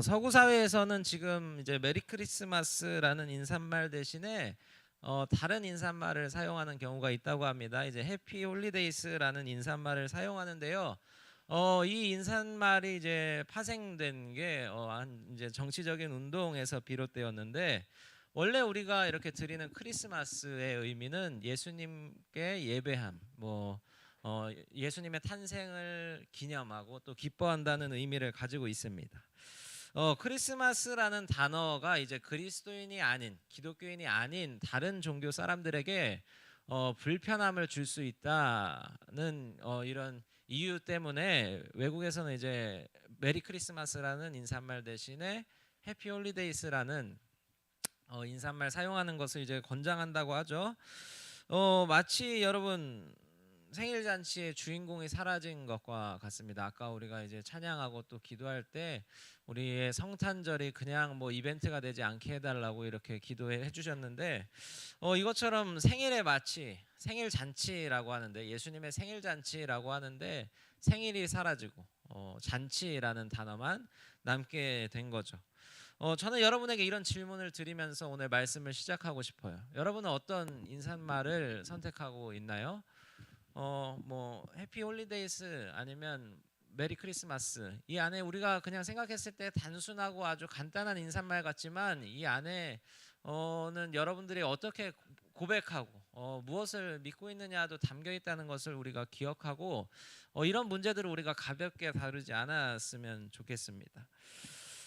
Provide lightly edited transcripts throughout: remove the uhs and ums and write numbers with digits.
서구 사회에서는 지금 이제 메리 크리스마스라는 인사말 대신에 다른 인사말을 사용하는 경우가 있다고 합니다. 이제 해피 홀리데이스라는 인사말을 사용하는데요. 이 인사말이 이제 파생된 게 이제 정치적인 운동에서 비롯되었는데, 원래 우리가 이렇게 드리는 크리스마스의 의미는 예수님께 예배함, 예수님의 탄생을 기념하고 또 기뻐한다는 의미를 가지고 있습니다. 크리스마스라는 단어가 이제 그리스도인이 아닌, 기독교인이 아닌 다른 종교 사람들에게 불편함을 줄 수 있다는 이런 이유 때문에 외국에서는 이제 메리 크리스마스라는 인사말 대신에 해피 홀리데이스라는 인사말 사용하는 것을 이제 권장한다고 하죠. 마치 여러분 생일 잔치의 주인공이 사라진 것과 같습니다. 아까 우리가 이제 찬양하고 또 기도할 때 우리의 성탄절이 그냥 뭐 이벤트가 되지 않게 해달라고 이렇게 기도해 주셨는데, 이것처럼 생일에 마치 생일 잔치라고 하는데, 예수님의 생일 잔치라고 하는데 생일이 사라지고 잔치라는 단어만 남게 된 거죠. 저는 여러분에게 이런 질문을 드리면서 오늘 말씀을 시작하고 싶어요. 여러분은 어떤 인사말을 선택하고 있나요? 해피 홀리데이스 아니면 메리 크리스마스, 이 안에 우리가 그냥 생각했을 때 단순하고 아주 간단한 인사말 같지만 이 안에는 여러분들이 어떻게 고백하고 무엇을 믿고 있느냐도 담겨 있다는 것을 우리가 기억하고 이런 문제들을 우리가 가볍게 다루지 않았으면 좋겠습니다.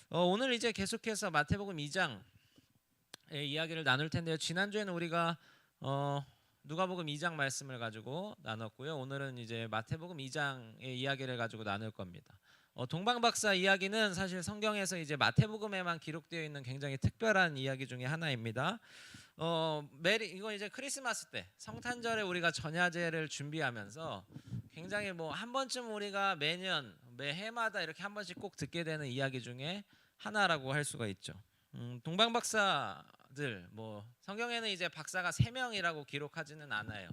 오늘 이제 계속해서 마태복음 2장의 이야기를 나눌 텐데요. 지난주에는 우리가 누가복음 2장 말씀을 가지고 나눴고요. 오늘은 이제 마태복음 2장의 이야기를 가지고 나눌 겁니다. 동방박사 이야기는 사실 성경에서 이제 마태복음에만 기록되어 있는 굉장히 특별한 이야기 중에 하나입니다. 이거 이제 크리스마스 때 성탄절에 우리가 전야제를 준비하면서 굉장히 한 번쯤 우리가 매년 매해마다 이렇게 한 번씩 꼭 듣게 되는 이야기 중에 하나라고 할 수가 있죠. 동방박사들 성경에는 이제 박사가 3명이라고 기록하지는 않아요.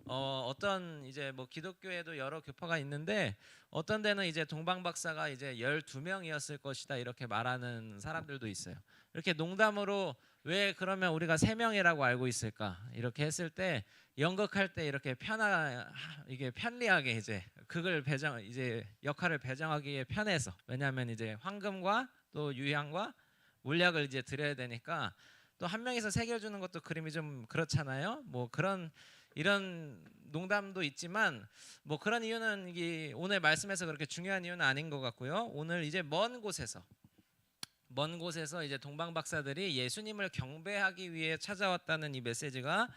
어떤 이제 기독교에도 여러 교파가 있는데 어떤 데는 이제 동방박사가 이제 12명이었을 것이다 이렇게 말하는 사람들도 있어요. 이렇게 농담으로 왜 그러면 우리가 3명이라고 알고 있을까 이렇게 했을 때, 연극할 때 이렇게 이게 편리하게 이제 이제 역할을 배정하기에 편해서, 왜냐하면 이제 황금과 또 유향과 물약을 이제 드려야 되니까, 또 한 명이서 새겨주는 것도 그림이 좀 그렇잖아요. 이런 농담도 있지만 그런 이유는 이게 오늘 말씀에서 그렇게 중요한 이유는 아닌 것 같고요. 오늘 이제 먼 곳에서 이제 동방 박사들이 예수님을 경배하기 위해 찾아왔다는 이 메시지가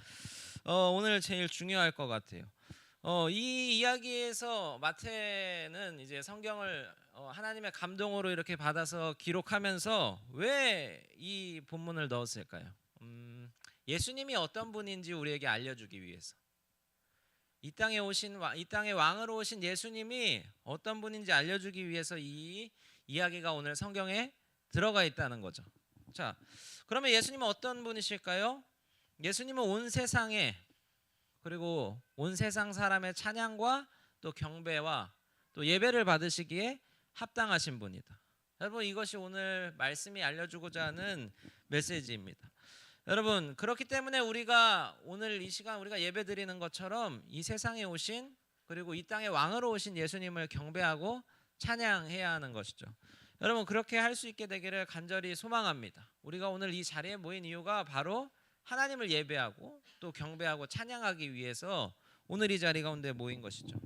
오늘 제일 중요할 것 같아요. 이 이야기에서 마태는 이제 성경을 하나님의 감동으로 이렇게 받아서 기록하면서 왜 이 본문을 넣었을까요? 예수님이 어떤 분인지 우리에게 알려주기 위해서. 이 땅의 왕으로 오신 예수님이 어떤 분인지 알려주기 위해서 이 이야기가 오늘 성경에 들어가 있다는 거죠. 자, 그러면 예수님은 어떤 분이실까요? 예수님은 온 세상에, 그리고 온 세상 사람의 찬양과 또 경배와 또 예배를 받으시기에 합당하신 분이다. 여러분, 이것이 오늘 말씀이 알려주고자 하는 메시지입니다. 여러분, 그렇기 때문에 우리가 오늘 이 시간 우리가 예배 드리는 것처럼 이 세상에 오신, 그리고 이 땅의 왕으로 오신 예수님을 경배하고 찬양해야 하는 것이죠. 여러분, 그렇게 할 수 있게 되기를 간절히 소망합니다. 우리가 오늘 이 자리에 모인 이유가 바로 하나님을 예배하고 또 경배하고 찬양하기 위해서 오늘 이 자리 가운데 모인 것이죠.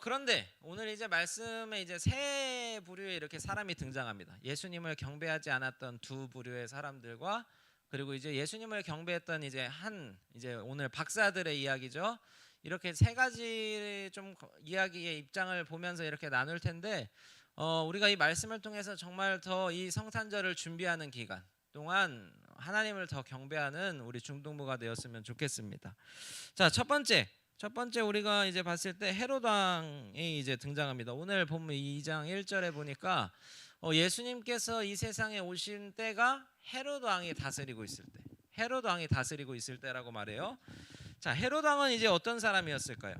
그런데 오늘 이제 말씀에 이제 세 부류의 이렇게 사람이 등장합니다. 예수님을 경배하지 않았던 두 부류의 사람들과, 그리고 이제 예수님을 경배했던 이제 오늘 박사들의 이야기죠. 이렇게 세 가지 좀 이야기의 입장을 보면서 이렇게 나눌 텐데, 우리가 이 말씀을 통해서 정말 더 이 성탄절을 준비하는 기간 동안 하나님을 더 경배하는 우리 중동부가 되었으면 좋겠습니다. 자, 첫 번째 우리가 이제 봤을 때 헤롯 왕이 이제 등장합니다. 오늘 본문 2장 1절에 보니까 예수님께서 이 세상에 오신 때가 헤롯 왕이 다스리고 있을 때라고 말해요. 자, 헤롯 왕은 이제 어떤 사람이었을까요?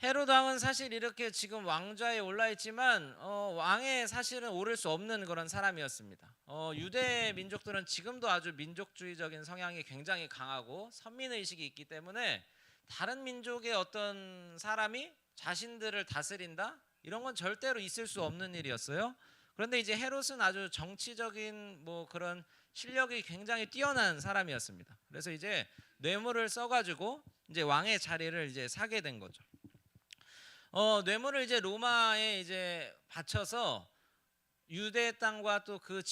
헤롯 왕은 사실 이렇게 지금 왕좌에 올라 있지만 왕에 사실은 오를 수 없는 그런 사람이었습니다. 유대 민족들은 지금도 아주 민족주의적인 성향이 굉장히 강하고 선민의식이 있기 때문에 다른 민족의 어떤 사람이 자신들을 다스린다? 이런 건 절대로 있을 수 없는 일이었어요. 그런데 이제 헤롯은 아주 정치적인 뭐 그런 실력이 굉장히 뛰어난 사람이었습니다. 그래서 이제 뇌물을 써가지고 이제 왕의 자리를 이제 사게 된 거죠. 뇌물을 이제 로마에 이제 바쳐서 유대 땅과 또 그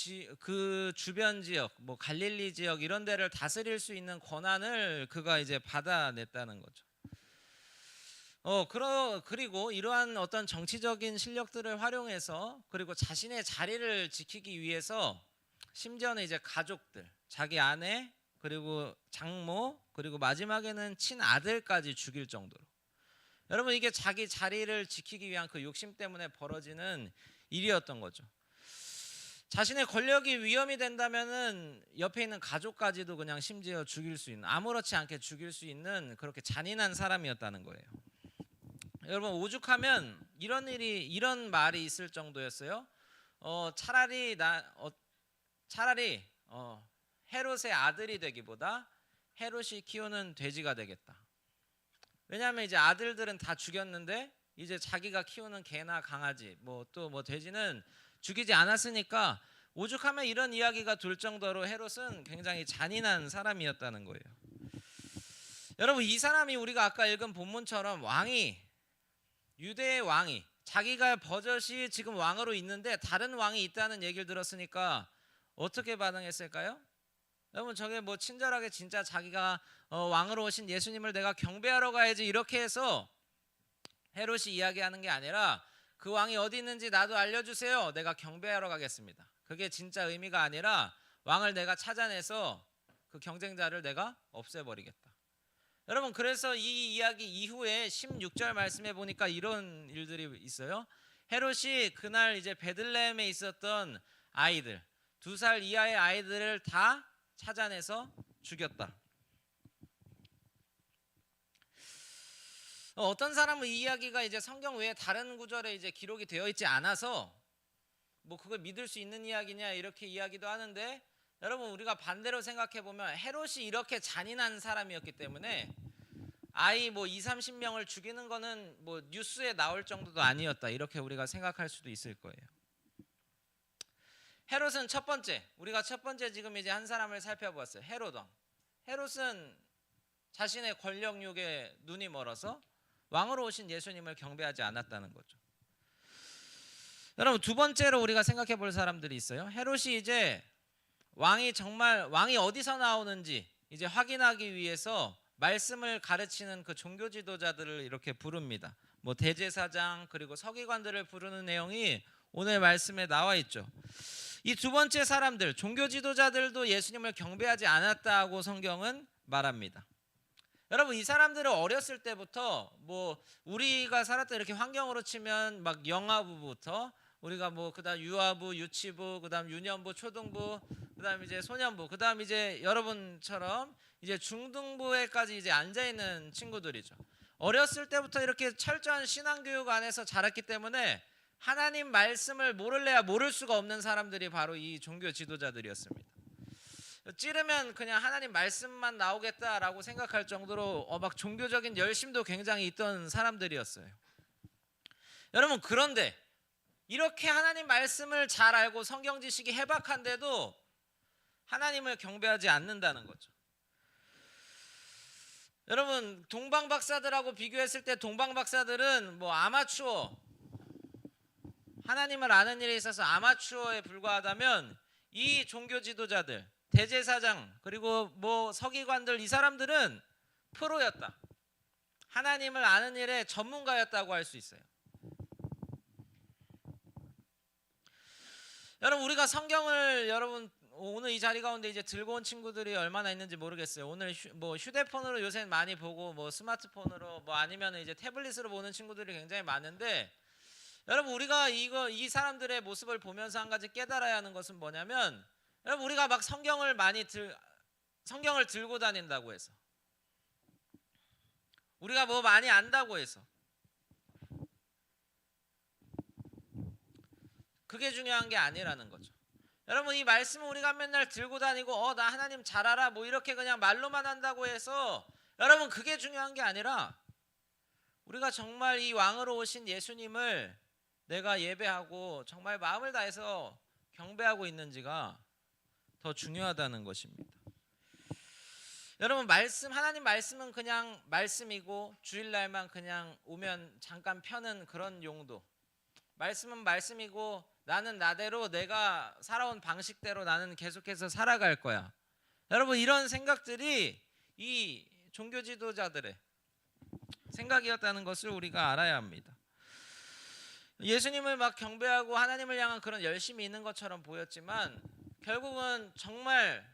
주변 지역, 뭐 갈릴리 지역 이런 데를 다스릴 수 있는 권한을 그가 이제 받아냈다는 거죠. 그리고 이러한 어떤 정치적인 실력들을 활용해서 그리고 자신의 자리를 지키기 위해서 심지어는 이제 가족들, 자기 아내, 그리고 장모, 그리고 마지막에는 친아들까지 죽일 정도로. 여러분 이게 자기 자리를 지키기 위한 그 욕심 때문에 벌어지는 일이었던 거죠. 자신의 권력이 위험이 된다면은 옆에 있는 가족까지도 그냥 심지어 죽일 수 있는, 아무렇지 않게 죽일 수 있는 그렇게 잔인한 사람이었다는 거예요. 여러분 오죽하면 이런 말이 있을 정도였어요. 차라리 헤롯의 아들이 되기보다 헤롯이 키우는 돼지가 되겠다. 왜냐하면 이제 아들들은 다 죽였는데 이제 자기가 키우는 개나 강아지 뭐 또 뭐 돼지는 죽이지 않았으니까 오죽하면 이런 이야기가 돌 정도로 헤롯은 굉장히 잔인한 사람이었다는 거예요. 여러분 이 사람이 우리가 아까 읽은 본문처럼 유대의 왕이 자기가 버젓이 지금 왕으로 있는데 다른 왕이 있다는 얘기를 들었으니까 어떻게 반응했을까요? 여러분 저게 뭐 친절하게 진짜 자기가 왕으로 오신 예수님을 내가 경배하러 가야지 이렇게 해서 헤롯이 이야기하는 게 아니라 그 왕이 어디 있는지 나도 알려주세요. 내가 경배하러 가겠습니다. 그게 진짜 의미가 아니라 왕을 내가 찾아내서 그 경쟁자를 내가 없애버리겠다. 여러분 그래서 이 이야기 이후에 16절 말씀에 보니까 이런 일들이 있어요. 헤롯이 그날 이제 베들레헴에 있었던 아이들 2살 이하의 아이들을 다 찾아내서 죽였다. 어떤 사람은 이 이야기가 이제 성경 외에 다른 구절에 이제 기록이 되어 있지 않아서 뭐 그걸 믿을 수 있는 이야기냐 이렇게 이야기도 하는데 여러분 우리가 반대로 생각해 보면 헤롯이 이렇게 잔인한 사람이었기 때문에 아이 뭐 20-30명을 죽이는 거는 뭐 뉴스에 나올 정도도 아니었다 이렇게 우리가 생각할 수도 있을 거예요. 헤롯은 우리가 첫 번째 지금 이제 한 사람을 살펴보았어요. 헤롯 왕. 헤롯은 자신의 권력욕에 눈이 멀어서 왕으로 오신 예수님을 경배하지 않았다는 거죠. 여러분 두 번째로 우리가 생각해 볼 사람들이 있어요. 헤롯이 이제 왕이 어디서 나오는지 이제 확인하기 위해서 말씀을 가르치는 그 종교 지도자들을 이렇게 부릅니다. 뭐 대제사장 그리고 서기관들을 부르는 내용이 오늘 말씀에 나와 있죠. 이 두 번째 사람들 종교 지도자들도 예수님을 경배하지 않았다고 성경은 말합니다. 여러분 이 사람들은 어렸을 때부터 뭐 우리가 살았던 이렇게 환경으로 치면 막 영아부부터 우리가 뭐 그다음 유아부, 유치부, 그다음 유년부, 초등부, 그다음 이제 소년부, 그다음 이제 여러분처럼 이제 중등부에까지 이제 앉아 있는 친구들이죠. 어렸을 때부터 이렇게 철저한 신앙 교육 안에서 자랐기 때문에 하나님 말씀을 모를래야 모를 수가 없는 사람들이 바로 이 종교 지도자들이었습니다. 찌르면 그냥 하나님 말씀만 나오겠다라고 생각할 정도로 막 종교적인 열심도 굉장히 있던 사람들이었어요. 여러분 그런데 이렇게 하나님 말씀을 잘 알고 성경 지식이 해박한데도 하나님을 경배하지 않는다는 거죠. 여러분 동방 박사들하고 비교했을 때 동방 박사들은 뭐 아마추어, 하나님을 아는 일에 있어서 아마추어에 불과하다면 이 종교 지도자들, 대제사장 그리고 뭐 서기관들 이 사람들은 프로였다. 하나님을 아는 일에 전문가였다고 할 수 있어요. 여러분 우리가 성경을 오늘 이 자리 가운데 이제 들고 온 친구들이 얼마나 있는지 모르겠어요. 오늘 뭐 휴대폰으로 요새 많이 보고 뭐 스마트폰으로 뭐 아니면 이제 태블릿으로 보는 친구들이 굉장히 많은데 여러분 우리가 이 사람들의 모습을 보면서 한 가지 깨달아야 하는 것은 뭐냐면 여러분 우리가 막 성경을 들고 다닌다고 해서 우리가 뭐 많이 안다고 해서 그게 중요한 게 아니라는 거죠. 여러분, 이 말씀을 우리가 맨날 들고 다니고 나 하나님 잘 알아 뭐 이렇게 그냥 말로만 한다고 해서 여러분 그게 중요한 게 아니라 우리가 정말 이 왕으로 오신 예수님을 내가 예배하고 정말 마음을 다해서 경배하고 있는지가 더 중요하다는 것입니다. 여러분, 하나님 말씀은 그냥 말씀이고 주일날만 그냥 오면 잠깐 펴는 그런 용도. 말씀은 말씀이고 나는 나대로 내가 살아온 방식대로 나는 계속해서 살아갈 거야. 여러분, 이런 생각들이 이 종교 지도자들의 생각이었다는 것을 우리가 알아야 합니다. 예수님을 막 경배하고 하나님을 향한 그런 열심이 있는 것처럼 보였지만 결국은 정말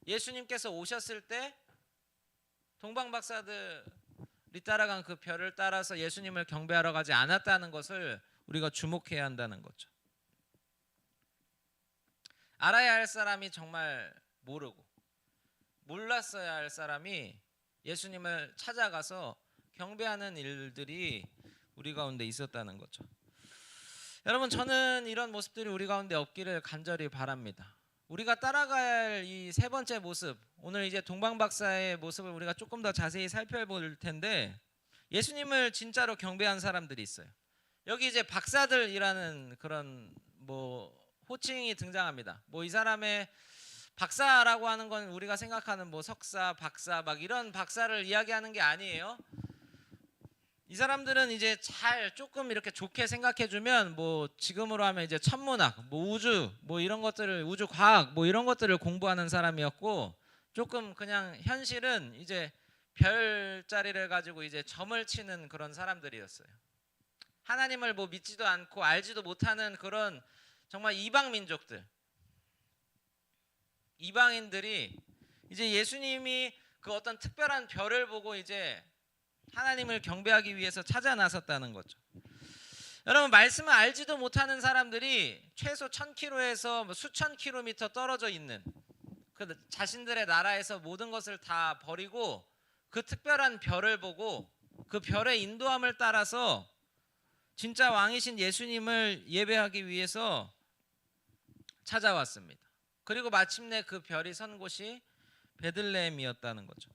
예수님께서 오셨을 때 동방박사들이 따라간 그 별을 따라서 예수님을 경배하러 가지 않았다는 것을 우리가 주목해야 한다는 거죠. 알아야 할 사람이 정말 모르고 몰랐어야 할 사람이 예수님을 찾아가서 경배하는 일들이 우리 가운데 있었다는 거죠. 여러분, 저는 이런 모습들이 우리 가운데 없기를 간절히 바랍니다. 우리가 따라가야 할 이 세 번째 모습, 오늘 이제 동방박사의 모습을 우리가 조금 더 자세히 살펴볼 텐데 예수님을 진짜로 경배한 사람들이 있어요. 여기 이제 박사들이라는 그런 호칭이 등장합니다. 이 사람의 박사라고 하는 건 우리가 생각하는 석사, 박사 막 이런 박사를 이야기하는 게 아니에요. 이 사람들은 이제 잘 조금 이렇게 좋게 생각해주면 지금으로 하면 이제 천문학, 우주, 이런 것들을 우주 과학, 이런 것들을 공부하는 사람이었고 조금 그냥 현실은 이제 별자리를 가지고 이제 점을 치는 그런 사람들이었어요. 하나님을 믿지도 않고 알지도 못하는 그런 정말 이방 민족들, 이방인들이 이제 예수님이 그 어떤 특별한 별을 보고 이제 하나님을 경배하기 위해서 찾아 나섰다는 거죠. 여러분, 말씀을 알지도 못하는 사람들이 최소 1000km에서 수천 킬로미터 떨어져 있는 그 자신들의 나라에서 모든 것을 다 버리고 그 특별한 별을 보고 그 별의 인도함을 따라서 진짜 왕이신 예수님을 예배하기 위해서 찾아왔습니다. 그리고 마침내 그 별이 선 곳이 베들레헴이었다는 거죠.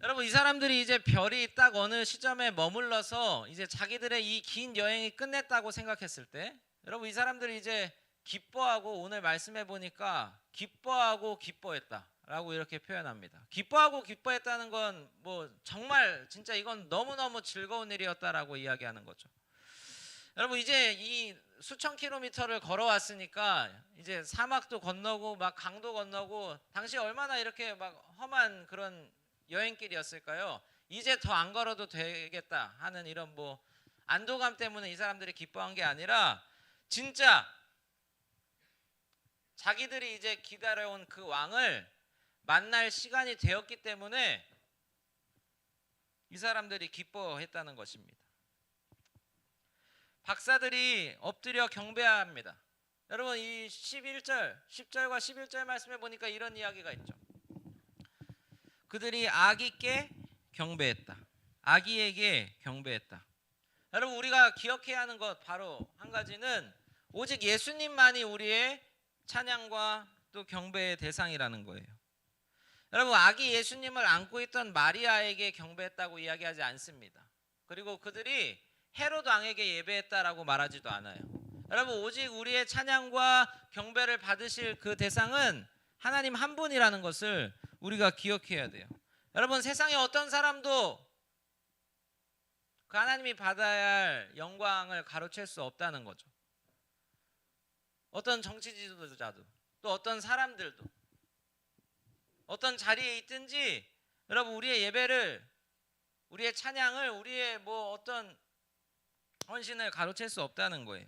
여러분, 이 사람들이 이제 별이 딱 어느 시점에 머물러서 이제 자기들의 이 긴 여행이 끝냈다고 생각했을 때, 여러분, 이 사람들이 이제 기뻐하고, 오늘 말씀해 보니까 기뻐하고 기뻐했다라고 이렇게 표현합니다. 기뻐하고 기뻐했다는 건 정말 진짜 이건 너무너무 즐거운 일이었다라고 이야기하는 거죠. 여러분, 이제 이 수천 킬로미터를 걸어왔으니까 이제 사막도 건너고 막 강도 건너고 당시 얼마나 이렇게 막 험한 그런 여행길이었을까요? 이제 더 안 걸어도 되겠다 하는 이런 안도감 때문에 이 사람들이 기뻐한 게 아니라 진짜 자기들이 이제 기다려온 그 왕을 만날 시간이 되었기 때문에 이 사람들이 기뻐했다는 것입니다. 박사들이 엎드려 경배합니다. 여러분, 이 10절과 11절 말씀해 보니까 이런 이야기가 있죠. 그들이 아기께 경배했다. 아기에게 경배했다. 여러분, 우리가 기억해야 하는 것 바로 한 가지는 오직 예수님만이 우리의 찬양과 또 경배의 대상이라는 거예요. 여러분, 아기 예수님을 안고 있던 마리아에게 경배했다고 이야기하지 않습니다. 그리고 그들이 헤롯 왕에게 예배했다라고 말하지도 않아요. 여러분, 오직 우리의 찬양과 경배를 받으실 그 대상은 하나님 한 분이라는 것을 우리가 기억해야 돼요. 여러분, 세상에 어떤 사람도 그 하나님이 받아야 할 영광을 가로챌 수 없다는 거죠. 어떤 정치 지도자도 또 어떤 사람들도 어떤 자리에 있든지 여러분, 우리의 예배를, 우리의 찬양을, 우리의 어떤 헌신을 가로챌 수 없다는 거예요.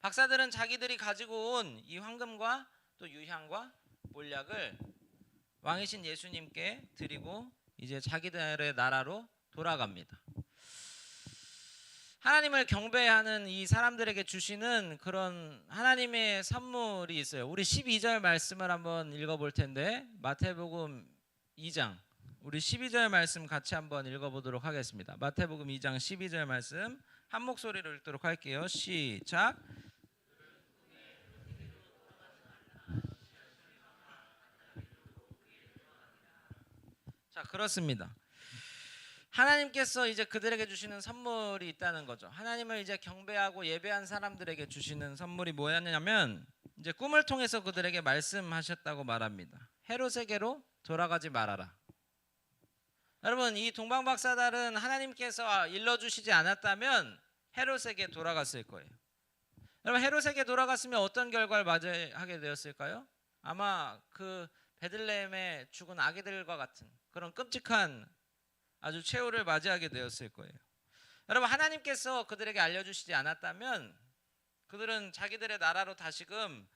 박사들은 자기들이 가지고 온 이 황금과 또 유향과 몰약을 왕이신 예수님께 드리고 이제 자기들의 나라로 돌아갑니다. 하나님을 경배하는 이 사람들에게 주시는 그런 하나님의 선물이 있어요. 우리 12절 말씀을 한번 읽어볼 텐데, 마태복음 2장 우리 12절 말씀 같이 한번 읽어보도록 하겠습니다. 마태복음 2장 12절 말씀 한 목소리로 읽도록 할게요. 시작. 자, 그렇습니다. 하나님께서 이제 그들에게 주시는 선물이 있다는 거죠. 하나님을 이제 경배하고 예배한 사람들에게 주시는 선물이 뭐였냐면 이제 꿈을 통해서 그들에게 말씀하셨다고 말합니다. 헤롯에게로 돌아가지 말아라. 여러분, 이 동방박사달은 하나님께서 일러주시지 않았다면 헤롯에게 돌아갔을 거예요. 여러분, 헤롯에게 돌아갔으면 어떤 결과를 맞이하게 되었을까요? 아마 그 베들레헴에 죽은 아기들과 같은 그런 끔찍한 아주 최후를 맞이하게 되었을 거예요. 여러분, 하나님께서 그들에게 알려주시지 않았다면 그들은 자기들의 나라로 다시금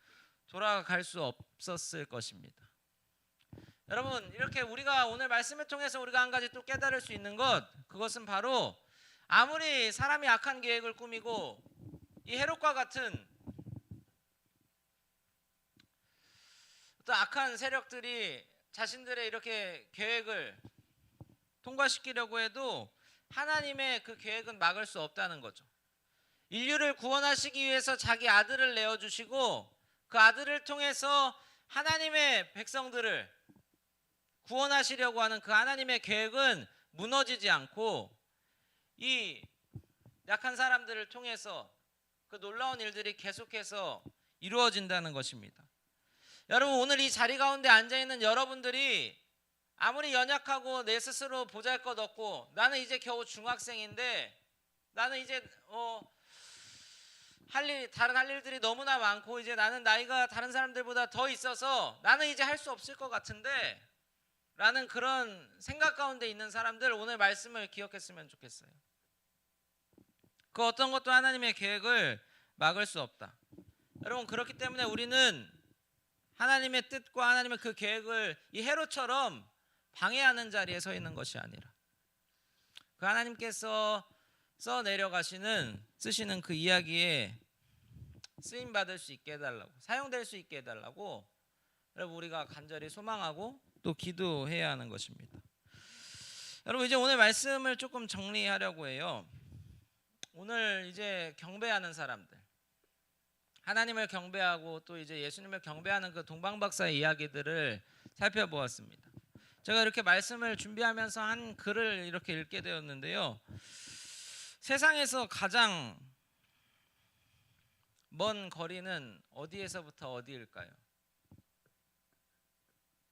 돌아갈 수 없었을 것입니다. 여러분, 이렇게 우리가 오늘 말씀을 통해서 우리가 한 가지 또 깨달을 수 있는 것, 그것은 바로 아무리 사람이 악한 계획을 꾸미고 이 헤롯과 같은 어떤 악한 세력들이 자신들의 이렇게 계획을 통과시키려고 해도 하나님의 그 계획은 막을 수 없다는 거죠. 인류를 구원하시기 위해서 자기 아들을 내어주시고 그 아들을 통해서 하나님의 백성들을 구원하시려고 하는 그 하나님의 계획은 무너지지 않고 이 약한 사람들을 통해서 그 놀라운 일들이 계속해서 이루어진다는 것입니다. 여러분, 오늘 이 자리 가운데 앉아있는 여러분들이 아무리 연약하고 내 스스로 보잘것없고 나는 이제 겨우 중학생인데 나는 이제 다른 할 일들이 너무나 많고 이제 나는 나이가 다른 사람들보다 더 있어서 나는 이제 할 수 없을 것 같은데 라는 그런 생각 가운데 있는 사람들, 오늘 말씀을 기억했으면 좋겠어요. 그 어떤 것도 하나님의 계획을 막을 수 없다. 여러분, 그렇기 때문에 우리는 하나님의 뜻과 하나님의 그 계획을 이 헤롯처럼 방해하는 자리에 서 있는 것이 아니라 그 하나님께서 쓰시는 그 이야기에 쓰임 받을 수 있게 해달라고, 사용될 수 있게 해달라고 여러분, 우리가 간절히 소망하고 또 기도해야 하는 것입니다. 여러분, 이제 오늘 말씀을 조금 정리하려고 해요. 오늘 이제 경배하는 사람들, 하나님을 경배하고 또 이제 예수님을 경배하는 그 동방박사의 이야기들을 살펴보았습니다. 제가 이렇게 말씀을 준비하면서 한 글을 이렇게 읽게 되었는데요. 세상에서 가장 먼 거리는 어디에서부터 어디일까요?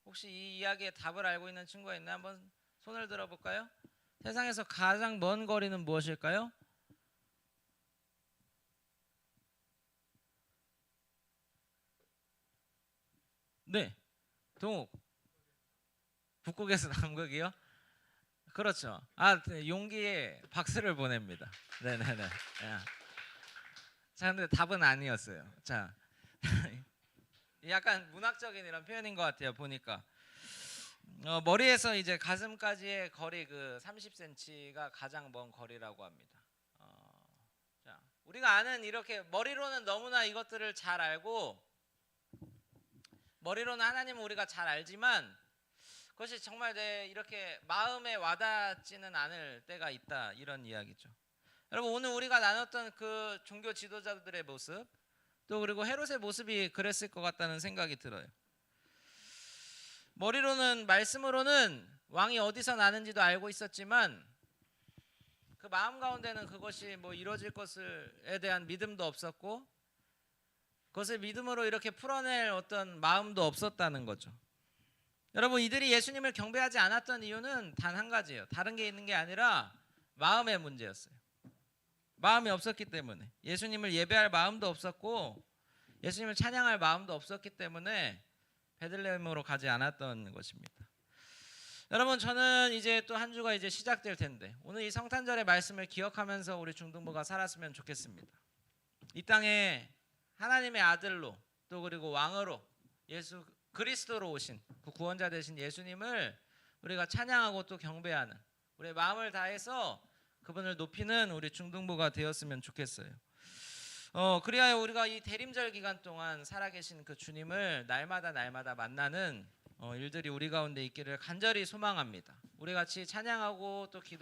혹시 이 이야기의 답을 알고 있는 친구가 있나요? 한번 손을 들어볼까요? 세상에서 가장 먼 거리는 무엇일까요? 네, 동욱. 북극에서 남극이요? 그렇죠. 용기에 박수를 보냅니다. 네네네. 자, 근데 답은 아니었어요. 자, 약간 문학적인 이런 표현인 것 같아요. 보니까 머리에서 이제 가슴까지의 거리 그 30cm가 가장 먼 거리라고 합니다. 자, 우리가 아는 이렇게 머리로는 너무나 이것들을 잘 알고 머리로는 하나님을 우리가 잘 알지만 그것이 정말 내 이렇게 마음에 와닿지는 않을 때가 있다, 이런 이야기죠. 여러분, 오늘 우리가 나눴던 그 종교 지도자들의 모습, 또 그리고 헤롯의 모습이 그랬을 것 같다는 생각이 들어요. 머리로는, 말씀으로는 왕이 어디서 나는지도 알고 있었지만 그 마음 가운데는 그것이 뭐 이루어질 것에 대한 믿음도 없었고 그것을 믿음으로 이렇게 풀어낼 어떤 마음도 없었다는 거죠. 여러분, 이들이 예수님을 경배하지 않았던 이유는 단 한 가지예요. 다른 게 있는 게 아니라 마음의 문제였어요. 마음이 없었기 때문에, 예수님을 예배할 마음도 없었고 예수님을 찬양할 마음도 없었기 때문에 베들레헴으로 가지 않았던 것입니다. 여러분, 저는 이제 또 한 주가 이제 시작될 텐데 오늘 이 성탄절의 말씀을 기억하면서 우리 중등부가 살았으면 좋겠습니다. 이 땅에 하나님의 아들로 또 그리고 왕으로 예수 그리스도로 오신 그 구원자 되신 예수님을 우리가 찬양하고 또 경배하는, 우리의 마음을 다해서 그분을 높이는 우리 중등부가 되었으면 좋겠어요. 그리하여 우리가 이 대림절 기간 동안 살아계신 그 주님을 날마다 만나는 일들이 우리 가운데 있기를 간절히 소망합니다. 우리 같이 찬양하고 또 기도